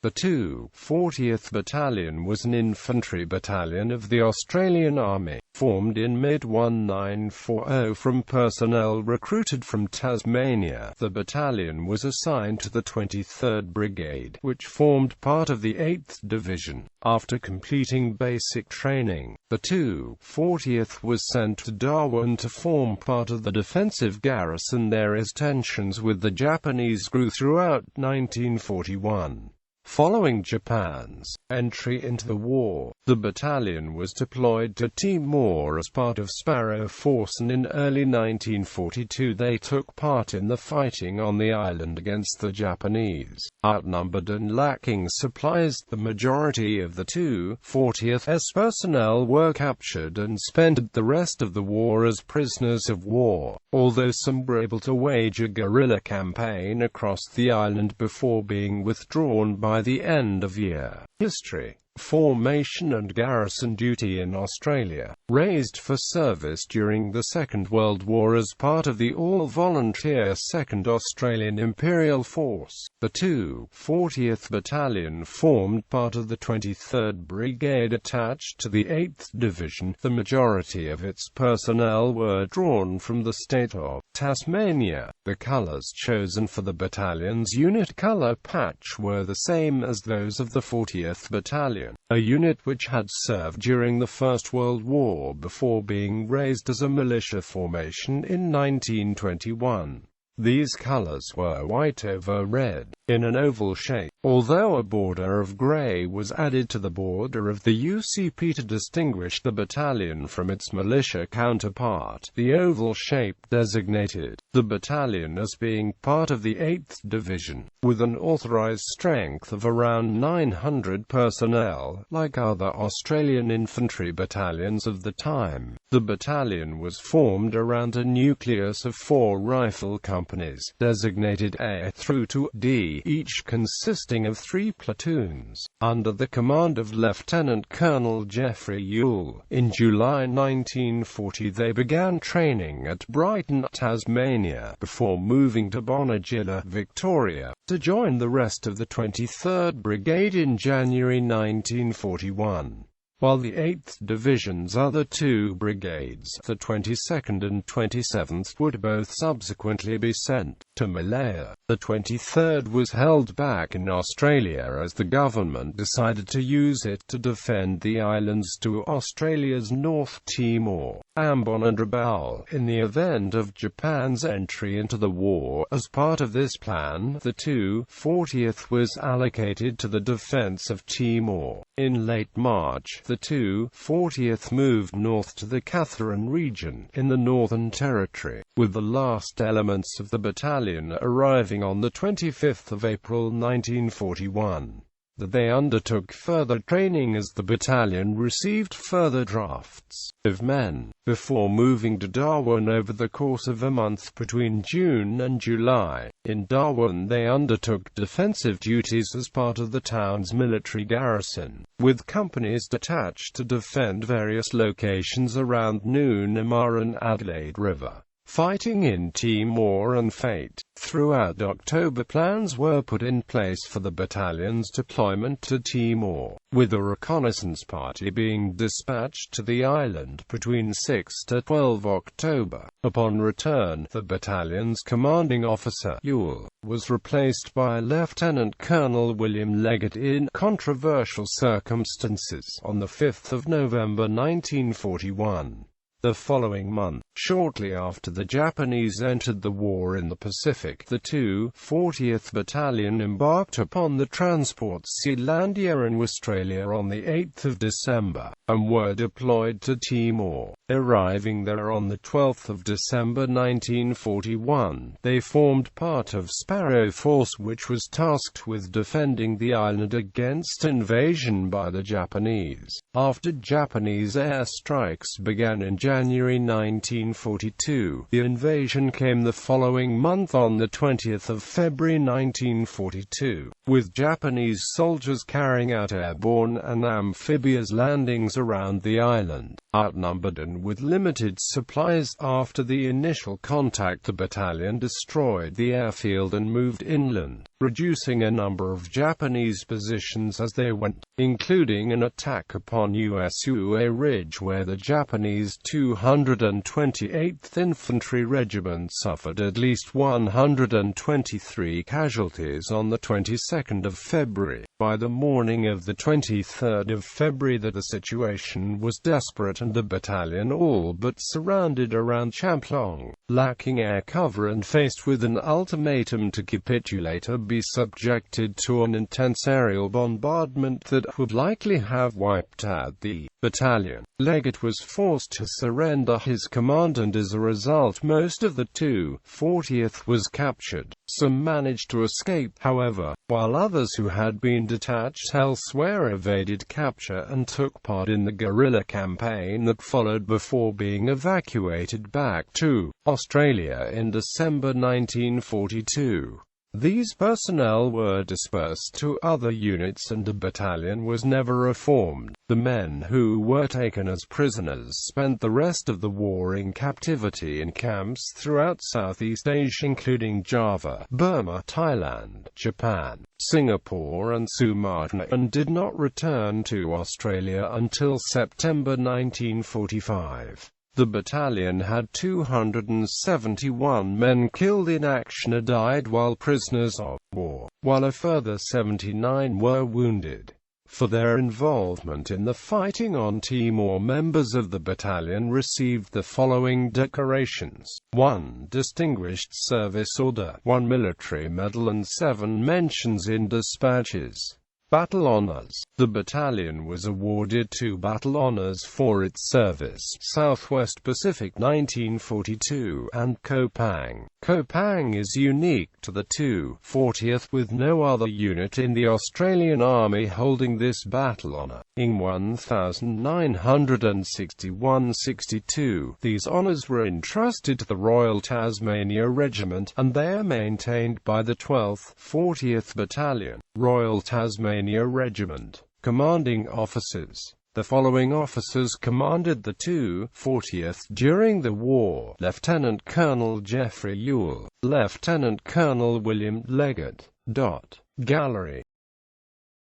The 240th Battalion was an infantry battalion of the Australian Army, formed in mid-1940 from personnel recruited from Tasmania. The battalion was assigned to the 23rd Brigade, which formed part of the 8th Division. After completing basic training, the 240th was sent to Darwin to form part of the defensive garrison there as tensions with the Japanese grew throughout 1941. Following Japan's entry into the war, the battalion was deployed to Timor as part of Sparrow Force, and in early 1942 they took part in the fighting on the island against the Japanese. Outnumbered and lacking supplies, the majority of the 240th's personnel were captured and spent the rest of the war as prisoners of war, although some were able to wage a guerrilla campaign across the island before being withdrawn by the end of year. History. Formation and garrison duty in Australia. Raised for service during the Second World War as part of the all-volunteer 2nd Australian Imperial Force, the 240th Battalion formed part of the 23rd Brigade attached to the 8th Division. The majority of its personnel were drawn from the state of Tasmania. The colours chosen for the battalion's unit colour patch were the same as those of the 40th Battalion, a unit which had served during the First World War before being raised as a militia formation in 1921. These colours were white over red, in an oval shape, although a border of grey was added to the border of the UCP to distinguish the battalion from its militia counterpart. The oval shape designated the battalion as being part of the 8th Division, with an authorised strength of around 900 personnel, like other Australian infantry battalions of the time. The battalion was formed around a nucleus of 4 rifle companies, designated A through to D, each consisting of 3 platoons, under the command of Lieutenant Colonel Geoffrey Ewell. In July 1940 they began training at Brighton, Tasmania, before moving to Bonegilla, Victoria, to join the rest of the 23rd Brigade in January 1941. While the 8th Division's other 2 brigades, the 22nd and 27th, would both subsequently be sent to Malaya, the 23rd was held back in Australia as the government decided to use it to defend the islands to Australia's North Timor, Ambon and Rabaul, in the event of Japan's entry into the war. As part of this plan, the 240th was allocated to the defence of Timor. In late March, the 240th moved north to the Katherine region, in the Northern Territory, with the last elements of the battalion arriving on the 25th of April 1941. They undertook further training as the battalion received further drafts of men, before moving to Darwin over the course of a month between June and July. In Darwin they undertook defensive duties as part of the town's military garrison, with companies detached to defend various locations around Noonamar and Adelaide River. Fighting in Timor and Fate. Throughout October, plans were put in place for the battalion's deployment to Timor, with a reconnaissance party being dispatched to the island between 6 to 12 October. Upon return, the battalion's commanding officer, Ewell, was replaced by Lieutenant Colonel William Leggett in controversial circumstances on the 5th of November 1941. The following month, shortly after the Japanese entered the war in the Pacific, the 240th Battalion embarked upon the transport Sealandia in Australia on the 8th of December, and were deployed to Timor. Arriving there on the 12th of December 1941, they formed part of Sparrow Force, which was tasked with defending the island against invasion by the Japanese. After Japanese airstrikes began in January 1942, the invasion came the following month on the 20th of February 1942, with Japanese soldiers carrying out airborne and amphibious landings around the island. Outnumbered and with limited supplies, after the initial contact the battalion destroyed the airfield and moved inland, reducing a number of Japanese positions as they went, including an attack upon Usua Ridge where the Japanese 228th Infantry Regiment suffered at least 123 casualties on the 22nd of February. By the morning of the 23rd of February the situation was desperate and the battalion all but surrounded around Champlong, lacking air cover and faced with an ultimatum to capitulate or be subjected to an intense aerial bombardment that would likely have wiped out the battalion. Leggett was forced to surrender his command and as a result most of the 240th was captured. Some managed to escape, however, while others who had been detached elsewhere evaded capture and took part in the guerrilla campaign that followed before being evacuated back to Australia in December 1942. These personnel were dispersed to other units and the battalion was never reformed. The men who were taken as prisoners spent the rest of the war in captivity in camps throughout Southeast Asia including Java, Burma, Thailand, Japan, Singapore and Sumatra, and did not return to Australia until September 1945. The battalion had 271 men killed in action or died while prisoners of war, while a further 79 were wounded. For their involvement in the fighting on Timor, members of the battalion received the following decorations: 1 Distinguished Service Order, 1 Military Medal and 7 mentions in dispatches. Battle Honours. The battalion was awarded 2 battle honours for its service, Southwest Pacific 1942, and Kopang. Kopang is unique to the 240th, with no other unit in the Australian Army holding this battle honour. In 1961-62, these honours were entrusted to the Royal Tasmania Regiment, and they are maintained by the 12th 40th Battalion, Royal Tasmania Regiment. Commanding officers. The following officers commanded the 240th during the war: Lieutenant Colonel Geoffrey Ewell, Lieutenant Colonel William Leggett. Gallery.